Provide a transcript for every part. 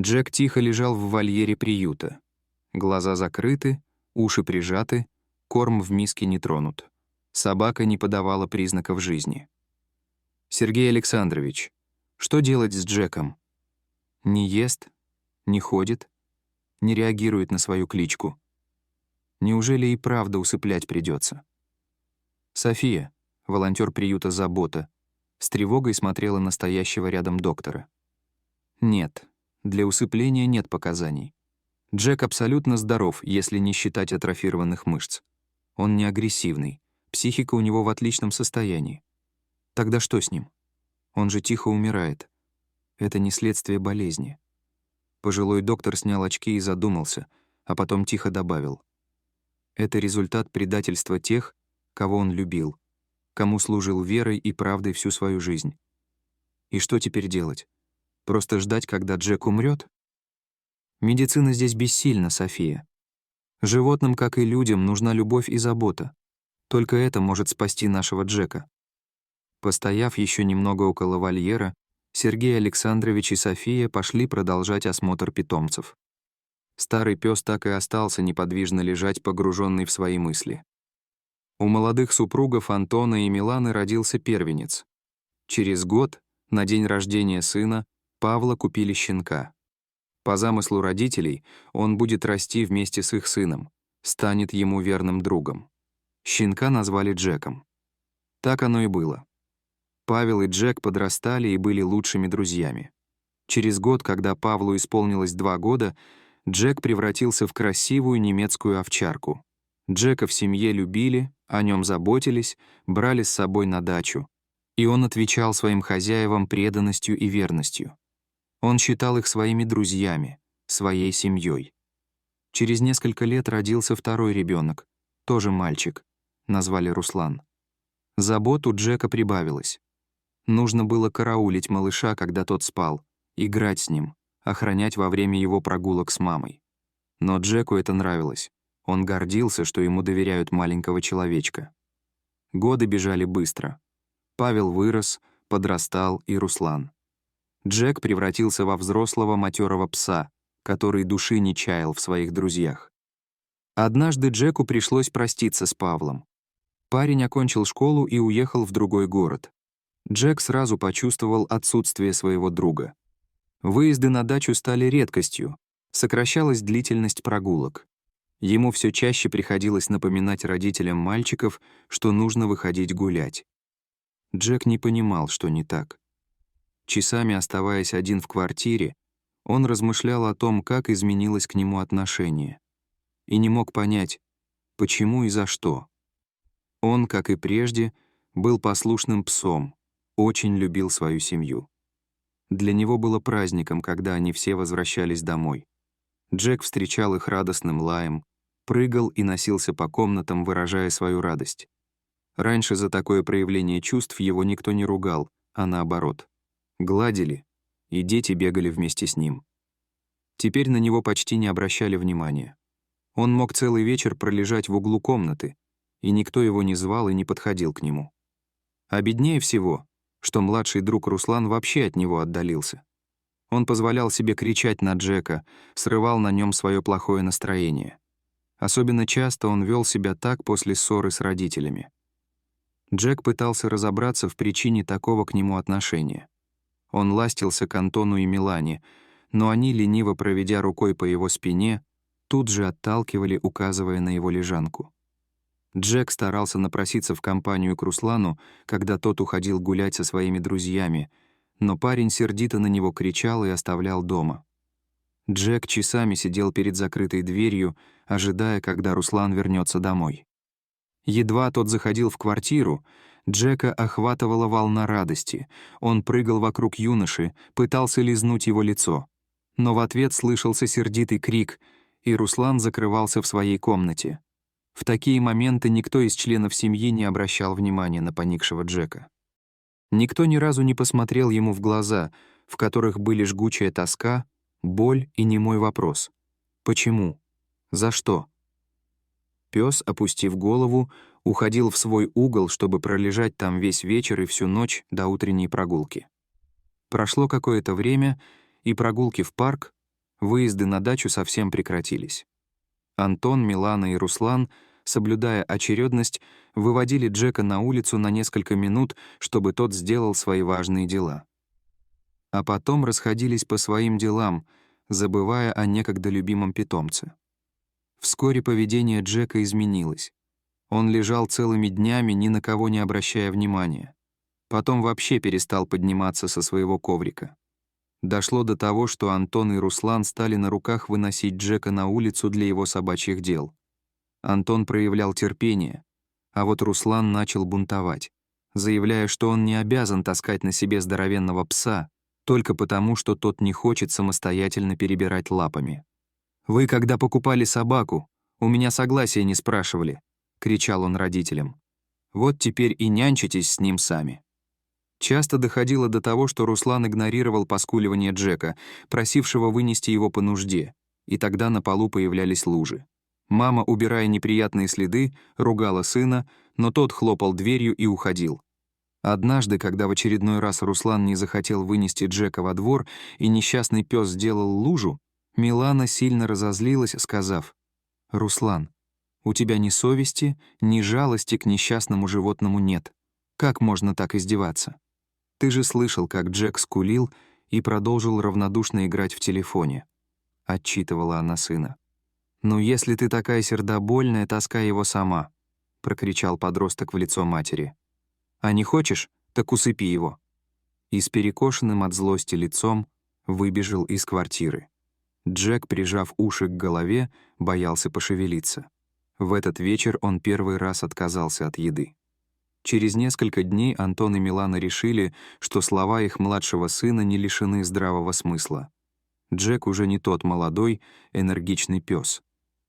Джек тихо лежал в вольере приюта. Глаза закрыты, уши прижаты, корм в миске не тронут. Собака не подавала признаков жизни. «Сергей Александрович, что делать с Джеком?» Не ест, не ходит, не реагирует на свою кличку. Неужели и правда усыплять придется? София, волонтер приюта «Забота», с тревогой смотрела на стоящего рядом доктора. Нет, для усыпления нет показаний. Джек абсолютно здоров, если не считать атрофированных мышц. Он не агрессивный, психика у него в отличном состоянии. Тогда что с ним? Он же тихо умирает. Это не следствие болезни. Пожилой доктор снял очки и задумался, а потом тихо добавил. Это результат предательства тех, кого он любил, кому служил верой и правдой всю свою жизнь. И что теперь делать? Просто ждать, когда Джек умрет? Медицина здесь бессильна, София. Животным, как и людям, нужна любовь и забота. Только это может спасти нашего Джека. Постояв еще немного около вольера, Сергей Александрович и София пошли продолжать осмотр питомцев. Старый пес так и остался неподвижно лежать, погруженный в свои мысли. У молодых супругов Антона и Миланы родился первенец. Через год, на день рождения сына, Павла купили щенка. По замыслу родителей, он будет расти вместе с их сыном, станет ему верным другом. Щенка назвали Джеком. Так оно и было. Павел и Джек подрастали и были лучшими друзьями. Через год, когда Павлу исполнилось 2 года, Джек превратился в красивую немецкую овчарку. Джека в семье любили, о нем заботились, брали с собой на дачу. И он отвечал своим хозяевам преданностью и верностью. Он считал их своими друзьями, своей семьей. Через несколько лет родился второй ребенок, тоже мальчик, назвали Руслан. Забот у Джека прибавилось. Нужно было караулить малыша, когда тот спал, играть с ним, охранять во время его прогулок с мамой. Но Джеку это нравилось. Он гордился, что ему доверяют маленького человечка. Годы бежали быстро. Павел вырос, подрастал и Руслан. Джек превратился во взрослого матерого пса, который души не чаял в своих друзьях. Однажды Джеку пришлось проститься с Павлом. Парень окончил школу и уехал в другой город. Джек сразу почувствовал отсутствие своего друга. Выезды на дачу стали редкостью, сокращалась длительность прогулок. Ему все чаще приходилось напоминать родителям мальчиков, что нужно выходить гулять. Джек не понимал, что не так. Часами оставаясь один в квартире, он размышлял о том, как изменилось к нему отношение. И не мог понять, почему и за что. Он, как и прежде, был послушным псом, очень любил свою семью. Для него было праздником, когда они все возвращались домой. Джек встречал их радостным лаем, прыгал и носился по комнатам, выражая свою радость. Раньше за такое проявление чувств его никто не ругал, а наоборот. Гладили, и дети бегали вместе с ним. Теперь на него почти не обращали внимания. Он мог целый вечер пролежать в углу комнаты, и никто его не звал и не подходил к нему. А беднее всего, что младший друг Руслан вообще от него отдалился. Он позволял себе кричать на Джека, срывал на нем свое плохое настроение. Особенно часто он вел себя так после ссоры с родителями. Джек пытался разобраться в причине такого к нему отношения. Он ластился к Антону и Милане, но они, лениво проведя рукой по его спине, тут же отталкивали, указывая на его лежанку. Джек старался напроситься в компанию к Руслану, когда тот уходил гулять со своими друзьями, но парень сердито на него кричал и оставлял дома. Джек часами сидел перед закрытой дверью, ожидая, когда Руслан вернется домой. Едва тот заходил в квартиру, Джека охватывала волна радости. Он прыгал вокруг юноши, пытался лизнуть его лицо. Но в ответ слышался сердитый крик, и Руслан закрывался в своей комнате. В такие моменты никто из членов семьи не обращал внимания на поникшего Джека. Никто ни разу не посмотрел ему в глаза, в которых были жгучая тоска, боль и немой вопрос. Почему? За что? Пес, опустив голову, уходил в свой угол, чтобы пролежать там весь вечер и всю ночь до утренней прогулки. Прошло какое-то время, и прогулки в парк, Выезды на дачу совсем прекратились. Антон, Милана и Руслан, соблюдая очередность, выводили Джека на улицу на несколько минут, чтобы тот сделал свои важные дела. А потом расходились по своим делам, забывая о некогда любимом питомце. Вскоре поведение Джека изменилось. Он лежал целыми днями, ни на кого не обращая внимания. Потом вообще перестал подниматься со своего коврика. Дошло до того, что Антон и Руслан стали на руках выносить Джека на улицу для его собачьих дел. Антон проявлял терпение, а вот Руслан начал бунтовать, заявляя, что он не обязан таскать на себе здоровенного пса только потому, что тот не хочет самостоятельно перебирать лапами. «Вы, когда покупали собаку, у меня согласия не спрашивали», — кричал он родителям. «Вот теперь и нянчитесь с ним сами». Часто доходило до того, что Руслан игнорировал поскуливание Джека, просившего вынести его по нужде, и тогда на полу появлялись лужи. Мама, убирая неприятные следы, ругала сына, но тот хлопал дверью и уходил. Однажды, когда в очередной раз Руслан не захотел вынести Джека во двор, и несчастный пес сделал лужу, Милана сильно разозлилась, сказав: «Руслан, у тебя ни совести, ни жалости к несчастному животному нет. Как можно так издеваться? Ты же слышал, как Джек скулил и продолжил равнодушно играть в телефоне», — отчитывала она сына. «Ну, если ты такая сердобольная, таскай его сама», — прокричал подросток в лицо матери. «А не хочешь, так усыпи его». И с перекошенным от злости лицом выбежал из квартиры. Джек, прижав уши к голове, боялся пошевелиться. В этот вечер он первый раз отказался от еды. Через несколько дней Антон и Милана решили, что слова их младшего сына не лишены здравого смысла. Джек уже не тот молодой, энергичный пес.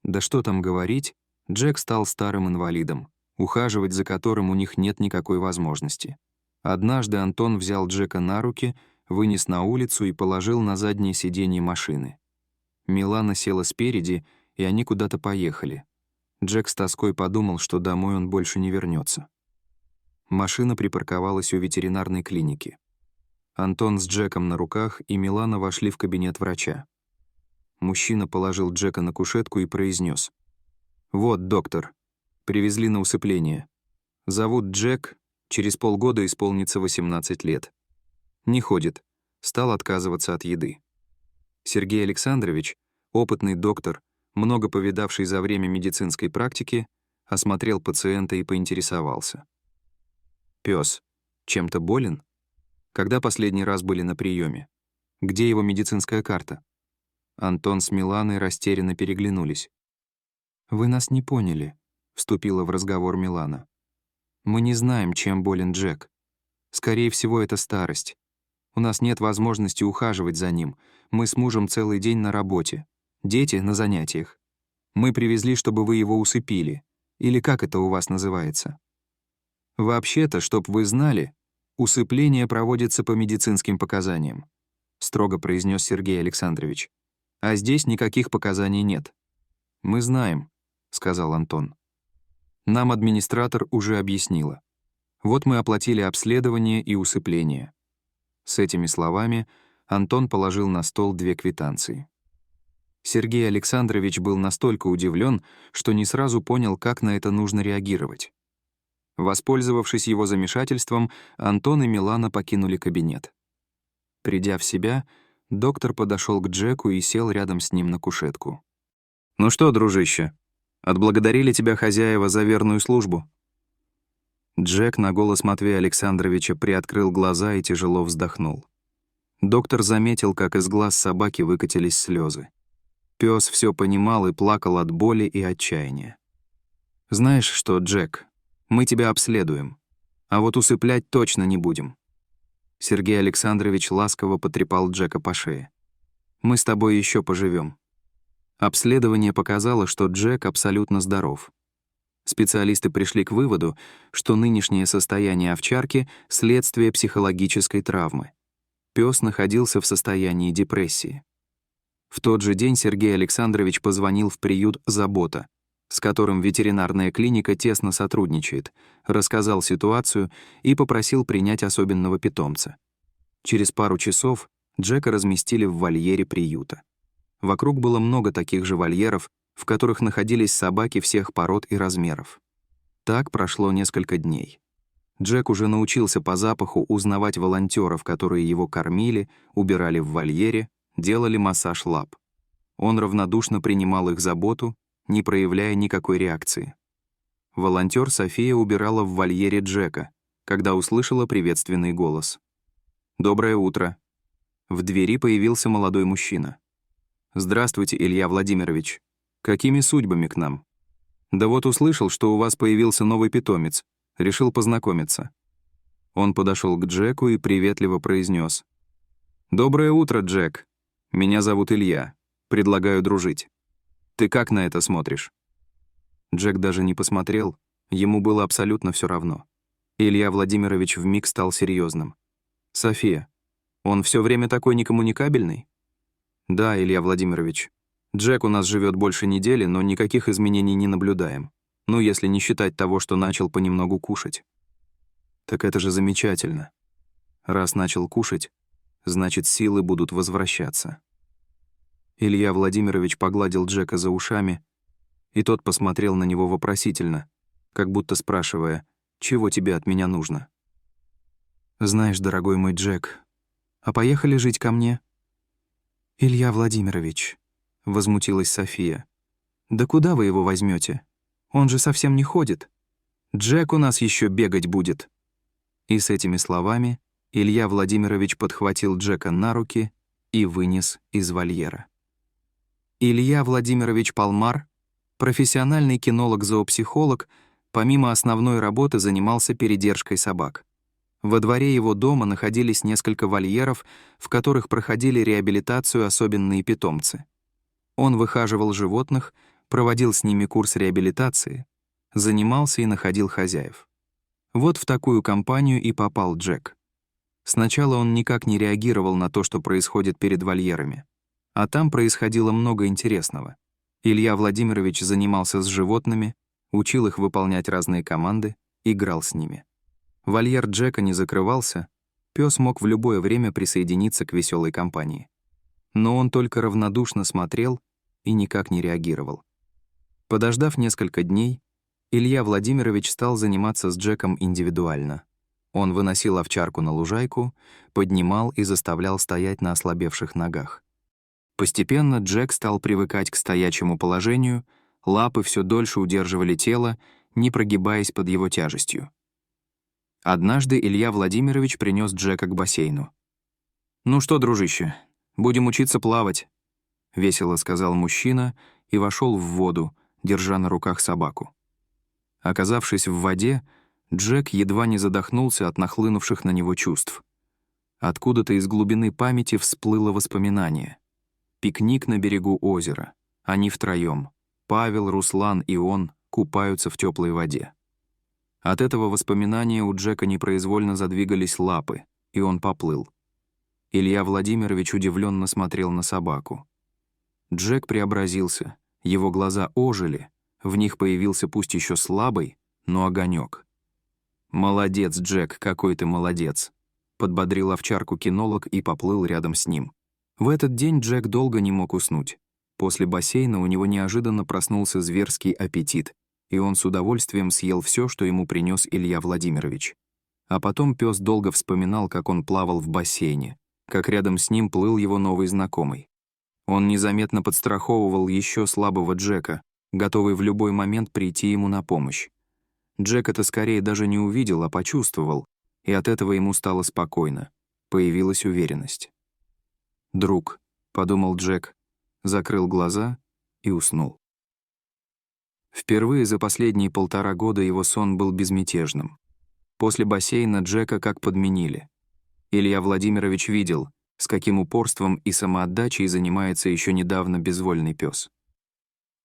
Да что там говорить, Джек стал старым инвалидом, ухаживать за которым у них нет никакой возможности. Однажды Антон взял Джека на руки, вынес на улицу и положил на заднее сиденье машины. Милана села спереди, и они куда-то поехали. Джек с тоской подумал, что домой он больше не вернется. Машина припарковалась у ветеринарной клиники. Антон с Джеком на руках и Милана вошли в кабинет врача. Мужчина положил Джека на кушетку и произнес: «Вот, доктор, привезли на усыпление. Зовут Джек, через полгода исполнится 18 лет. Не ходит, стал отказываться от еды. Сергей Александрович, опытный доктор, много повидавший за время медицинской практики, осмотрел пациента и поинтересовался: «Пёс чем-то болен? Когда последний раз были на приеме? Где его медицинская карта?» Антон с Миланой растерянно переглянулись. «Вы нас не поняли», — вступила в разговор Милана. «Мы не знаем, чем болен Джек. Скорее всего, это старость. У нас нет возможности ухаживать за ним. Мы с мужем целый день на работе. Дети на занятиях. Мы привезли, чтобы вы его усыпили. Или как это у вас называется? Вообще-то, чтоб вы знали, усыпление проводится по медицинским показаниям», — строго произнес Сергей Александрович. «А здесь никаких показаний нет». «Мы знаем», — сказал Антон. «Нам администратор уже объяснила. Вот мы оплатили обследование и усыпление». С этими словами Антон положил на стол 2 квитанции. Сергей Александрович был настолько удивлен, что не сразу понял, как на это нужно реагировать. Воспользовавшись его замешательством, Антон и Милана покинули кабинет. Придя в себя, доктор подошел к Джеку и сел рядом с ним на кушетку. «Ну что, дружище, отблагодарили тебя хозяева за верную службу?» Джек на голос Матвея Александровича приоткрыл глаза и тяжело вздохнул. Доктор заметил, как из глаз собаки выкатились слезы. Пёс все понимал и плакал от боли и отчаяния. «Знаешь что, Джек, мы тебя обследуем, а вот усыплять точно не будем». Сергей Александрович ласково потрепал Джека по шее. «Мы с тобой еще поживем». Обследование показало, что Джек абсолютно здоров. Специалисты пришли к выводу, что нынешнее состояние овчарки — следствие психологической травмы. Пёс находился в состоянии депрессии. В тот же день Сергей Александрович позвонил в приют «Забота», с которым ветеринарная клиника тесно сотрудничает, рассказал ситуацию и попросил принять особенного питомца. Через пару часов Джека разместили в вольере приюта. Вокруг было много таких же вольеров, в которых находились собаки всех пород и размеров. Так прошло несколько дней. Джек уже научился по запаху узнавать волонтеров, которые его кормили, убирали в вольере, делали массаж лап. Он равнодушно принимал их заботу, не проявляя никакой реакции. Волонтер София убирала в вольере Джека, когда услышала приветственный голос. «Доброе утро». В двери появился молодой мужчина. «Здравствуйте, Илья Владимирович. Какими судьбами к нам?» «Да вот услышал, что у вас появился новый питомец. Решил познакомиться». Он подошел к Джеку и приветливо произнес: «Доброе утро, Джек. Меня зовут Илья. Предлагаю дружить. Ты как на это смотришь?» Джек даже не посмотрел, ему было абсолютно все равно. Илья Владимирович вмиг стал серьезным. «София, он все время такой некоммуникабельный?» «Да, Илья Владимирович. Джек у нас живет больше недели, но никаких изменений не наблюдаем. Ну, если не считать того, что начал понемногу кушать». «Так это же замечательно. Раз начал кушать, значит, силы будут возвращаться». Илья Владимирович погладил Джека за ушами, и тот посмотрел на него вопросительно, как будто спрашивая, «Чего тебе от меня нужно?» «Знаешь, дорогой мой Джек, а поехали жить ко мне?» «Илья Владимирович», — возмутилась София, «да куда вы его возьмете? Он же совсем не ходит. Джек у нас еще бегать будет». И с этими словами Илья Владимирович подхватил Джека на руки и вынес из вольера. Илья Владимирович Палмар, профессиональный кинолог-зоопсихолог, помимо основной работы занимался передержкой собак. Во дворе его дома находились несколько вольеров, в которых проходили реабилитацию особенные питомцы. Он выхаживал животных, проводил с ними курс реабилитации, занимался и находил хозяев. Вот в такую компанию и попал Джек. Сначала он никак не реагировал на то, что происходит перед вольерами. А там происходило много интересного. Илья Владимирович занимался с животными, учил их выполнять разные команды, играл с ними. Вольер Джека не закрывался, пес мог в любое время присоединиться к веселой компании. Но он только равнодушно смотрел и никак не реагировал. Подождав несколько дней, Илья Владимирович стал заниматься с Джеком индивидуально. Он выносил овчарку на лужайку, поднимал и заставлял стоять на ослабевших ногах. Постепенно Джек стал привыкать к стоячему положению, лапы все дольше удерживали тело, не прогибаясь под его тяжестью. Однажды Илья Владимирович принес Джека к бассейну. «Ну что, дружище, будем учиться плавать», — весело сказал мужчина и вошел в воду, держа на руках собаку. Оказавшись в воде, Джек едва не задохнулся от нахлынувших на него чувств. Откуда-то из глубины памяти всплыло воспоминание. Пикник на берегу озера. Они втроем. Павел, Руслан и он купаются в теплой воде. От этого воспоминания у Джека непроизвольно задвигались лапы, и он поплыл. Илья Владимирович удивленно смотрел на собаку. Джек преобразился, его глаза ожили, в них появился пусть еще слабый, но огонек. «Молодец, Джек, какой ты молодец», — подбодрил овчарку кинолог и поплыл рядом с ним. В этот день Джек долго не мог уснуть. После бассейна у него неожиданно проснулся зверский аппетит, и он с удовольствием съел все, что ему принес Илья Владимирович. А потом пес долго вспоминал, как он плавал в бассейне, как рядом с ним плыл его новый знакомый. Он незаметно подстраховывал еще слабого Джека, готовый в любой момент прийти ему на помощь. Джек это скорее даже не увидел, а почувствовал, и от этого ему стало спокойно. Появилась уверенность. «Друг», — подумал Джек, закрыл глаза и уснул. Впервые за последние 1,5 года его сон был безмятежным. После бассейна Джека как подменили. Илья Владимирович видел, с каким упорством и самоотдачей занимается еще недавно безвольный пес.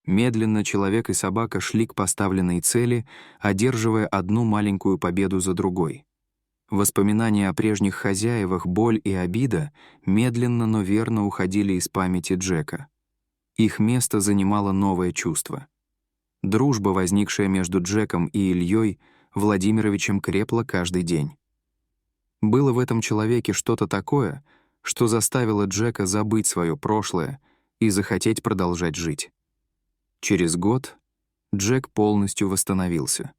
Медленно человек и собака шли к поставленной цели, одерживая одну маленькую победу за другой. Воспоминания о прежних хозяевах, боль и обида медленно, но верно уходили из памяти Джека. Их место занимало новое чувство. Дружба, возникшая между Джеком и Ильей Владимировичем, крепла каждый день. Было в этом человеке что-то такое, что заставило Джека забыть свое прошлое, и захотеть продолжать жить. Через год Джек полностью восстановился.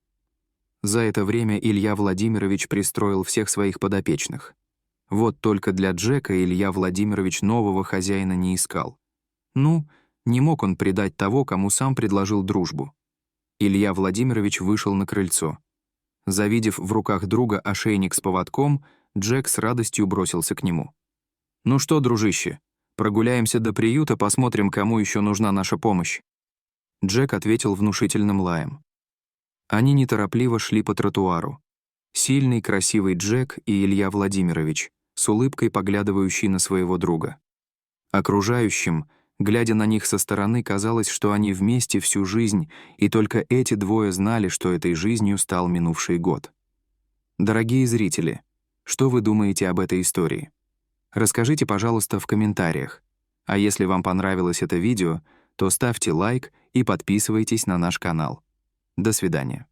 За это время Илья Владимирович пристроил всех своих подопечных. Вот только для Джека Илья Владимирович нового хозяина не искал. Ну, не мог он предать того, кому сам предложил дружбу. Илья Владимирович вышел на крыльцо. Завидев в руках друга ошейник с поводком, Джек с радостью бросился к нему. «Ну что, дружище, прогуляемся до приюта, посмотрим, кому еще нужна наша помощь». Джек ответил внушительным лаем. Они неторопливо шли по тротуару. Сильный, красивый Джек и Илья Владимирович, с улыбкой поглядывающий на своего друга. Окружающим, глядя на них со стороны, казалось, что они вместе всю жизнь, и только эти двое знали, что этой жизнью стал минувший год. Дорогие зрители, что вы думаете об этой истории? Расскажите, пожалуйста, в комментариях. А если вам понравилось это видео, то ставьте лайк и подписывайтесь на наш канал. До свидания.